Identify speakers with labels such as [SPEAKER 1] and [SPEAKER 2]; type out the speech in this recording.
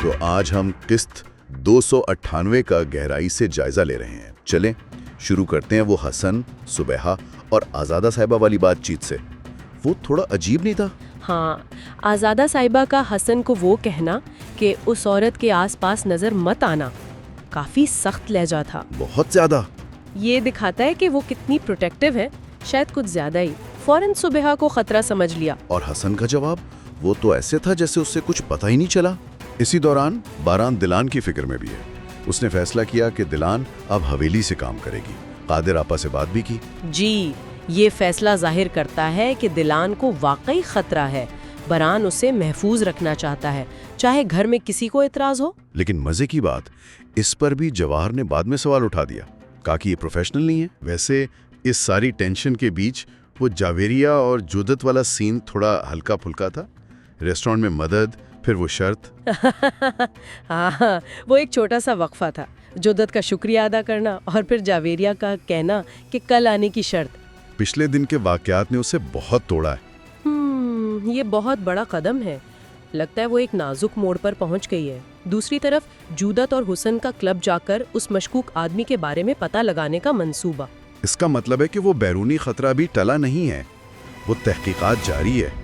[SPEAKER 1] तो आज हम किस्त 298 का गहराई से जायजा ले रहे हैं। चलें शुरू करते हैं वो हसन, सुबैहा और आज़ादा साहिबा वाली बातचीत से। वो थोड़ा अजीब नहीं था?
[SPEAKER 2] हाँ, आज़ादा साहिबा का हसन को वो कहना कि उस औरत के आसपास नज़र मत आना, काफ़ी सख्त लहजा था।
[SPEAKER 1] बहुत ज़्यादा।
[SPEAKER 2] ये दिखाता है कि वो कितनी प्रोटेक्टिव है, शायद कुछ ज़्यादा ही। फौरन सुबैहा को खतरा समझ लिया।
[SPEAKER 1] और हसन का जवाब? वो तो ऐसे था जैसे उससे कुछ पता ही नहीं चला। इसी दौरान बारान दिलान की फिक्र में भी है। उसने फैसला किया कि दिलान अब हवेली से काम करेगी। कादिर आपा से बात भी की।
[SPEAKER 2] जी, ये फैसला जाहिर करता है कि दिलान को वाकई खतरा है। बरान उसे महफूज रखना चाहता है, चाहे घर में किसी को एतराज हो।
[SPEAKER 1] लेकिन मजे की बात, इस पर भी जवाहर ने बाद में सवाल उठा दिया, कहा कि ये प्रोफेशनल नहीं है। वैसे इस सारी टेंशन के बीच वो जावेरिया और जुदत वाला सीन थोड़ा हल्का फुल्का था। रेस्टोरेंट में मदद, फिर वो शर्त।
[SPEAKER 2] हाँ, वो एक छोटा सा वक्फा था। जुदत का शुक्रिया अदा करना और फिर जावेरिया का कहना कि कल आने की शर्त।
[SPEAKER 1] पिछले दिन के वाकयात ने उसे बहुत तोड़ा है।
[SPEAKER 2] ये बहुत बड़ा कदम है। लगता है वो एक नाजुक मोड़ पर पहुंच गई है। दूसरी तरफ जुदत और हुसन का क्लब जाकर उस मशकूक आदमी के बारे में पता लगाने का मंसूबा।
[SPEAKER 1] इसका मतलब है कि वो बैरूनी खतरा भी टला नहीं है। वो तहकीकात जारी है।